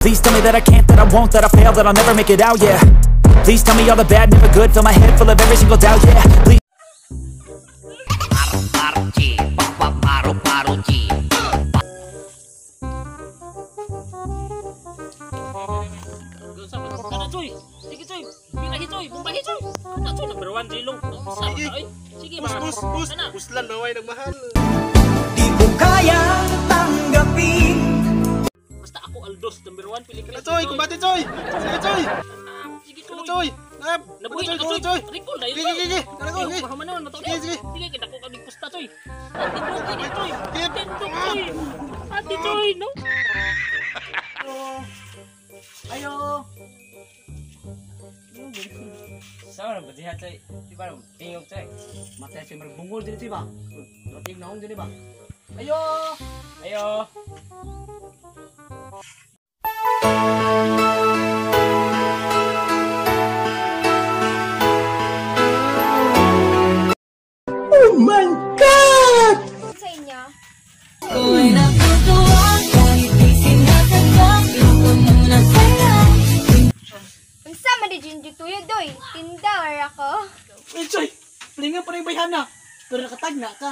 Please tell me that I can't, that I won't, that I fail, that I'll never make it out, yeah. Please tell me all the bad, never good, fill my head full of every single doubt, yeah. Please. Sige coy, binahi coy, bumbahi coy. Kana coy number 1 Jilo. Sige, sige bus, buslan baway nagmahal. Di ko kaya tanggapin. Basta ako Aldos number 1 pili ka. Coy, kumbati coy. Sige coy. Sige Coy. Nabuhi Coy, ka coy. coy. Recall dahil. Sige. Kana ko. Mahamanon na to. Sige. Sige kita ko kaming pusta coy. Ati coy. Tento coy. Ati coy no. Ayo. Sao ba diha tay? Di ba tingog tay? Matay si magbungol din di ba? Roting naon din ba? Ayo. Ayo. Oh my God! Sa inyo? Unsa man di jinju tuyo doy? Tinda or ako? Uy, Choy! Palingan pa rin bayhana. Pero nakatagna ka.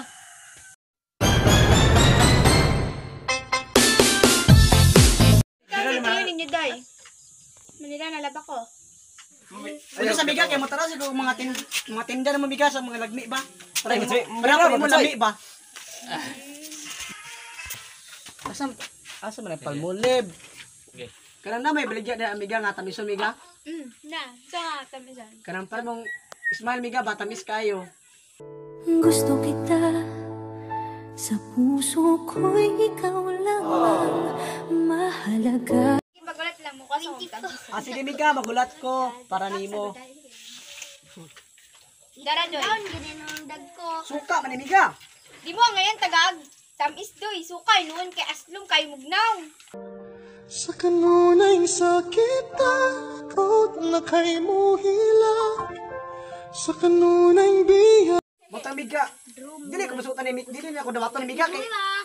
Kami tuyo ninyo doy. Manila nalaba ko. Ano sa biga kay matara sa mga tinda na mabigas sa mga lagmi ba? Para Ay, para mo Choy. lagmi ba? Asa man ang palmolib? Okay. Kanang na may baligya na amiga nga tamison miga. Na, sa tamisan. Kanang pa mong smile miga ba tamis kayo. Gusto kita sa puso ko'y ikaw lang ang mahalaga. Magulat lang mo kasi ako. Sige miga magulat ko para nimo. Dara doy. Down ginin ang dag ko. Suka man ni miga. Di mo ngayon tagag. Tamis doy. Sukay noon kay aslong kay mugnaw. Sa kanunay sakit takot na kay mo hila. Sa kanunay biya. Botang miga. Dili ko masutan ni dili na ako dawaton ni miga kay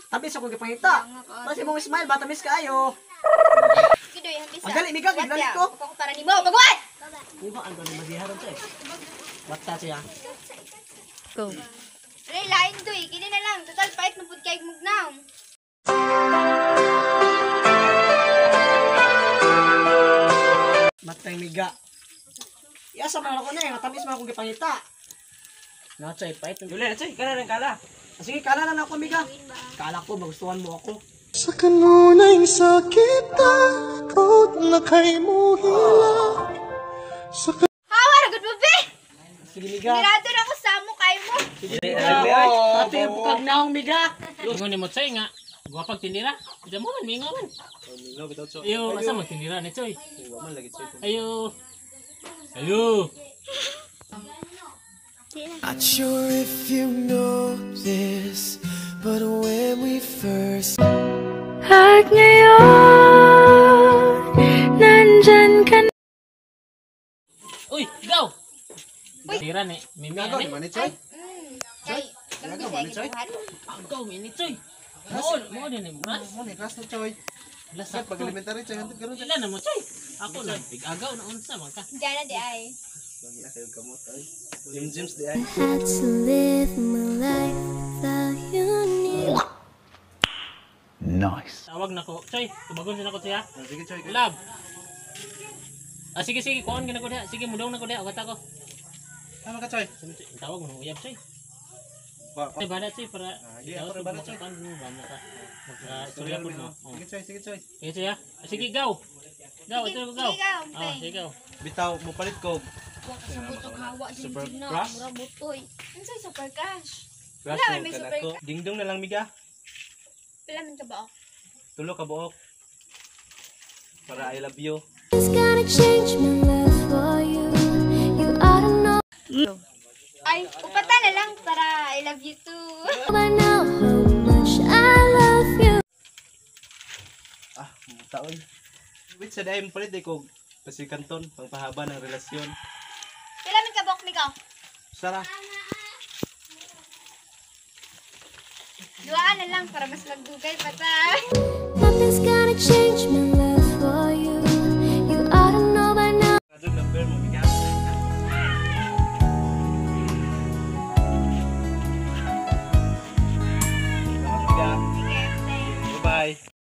tamis ako gipangita. Basta mong smile ba tamis kayo. Sige doy, habis. Ang gali miga kay galit ko. Ako para nimo. Magulat. Iba ang gani magiharon to eh. Basta siya. Go. Lain doy, kini na lang. Total pait man pud kay mugnaw. Matay miga. Yasa man ako na eh, matamis man ako gipangita. Na chay pait. Dili chay, kana rin kala. Sige, kala na ako miga. Kala ko magustuhan mo ako. Sa kanunay sakit takot na kay mo hila. Sa Hawa ra gud mo be. Sige miga. Mirado na ko sa mo kay mo. Sige miga. Ate bukag naong miga. Ingon ni mo Choy nga. Guwapag tinira. Ida mo man mingaw man. Ayo, asa man tinira ni Choy? Ayo. Ayo. Not sure if you know this, but when we first At ngayon, nandyan ka na. Uy, go. Tira ni Mimi Gago ani. ni man Choy. Kay Gago man Choy. Go mini Choy. Mo din ni mo. Mo ni class na Choy. Lasa Pag elementary Choy hantod karon. Ilan na mo Choy? Ako na tig-agaw na unsa man ka. Diana di ay. Lagi na kayo kamot ay. James di ay. Had to live my life without you near. Nice. Tawag na ko. Choy, tubagon din ako siya. Sige Choy. Love. Sige sige kuon gina ko diha. Sige mudong na ko diha ugat ako. Tama ka Choy. Tawag mo uyab Choy. Wa. Ay bala Choy para Iya, para bala, Choy. Kan mo ba mo ka. Sorry Magka-istorya mo. mo. Sige Choy, sige Choy. Sige siya. Sige go. Go, ito go. Sige, go. Ah, sige go. Bitaw mo palit ko. Butok hawa din Super na. crush? Mura butoy. Unsa super cash? Class Wala, mo may ka super- nako. Dingdong na lang miga. Pila man ka ba? Tulo ka buok. Para I love you. It's gonna change my life for you. You ought to know Ay, upata na lang para I love you too. by now how much I love you. Ah, taon. Wait sa dahil palit di ko pasikanton pangpahaba ng relasyon. Pila man ka ba Mikaw? Sara. Duaan na lang para mas magdugay pa ta. Nothing's gonna change my life for you. Bye.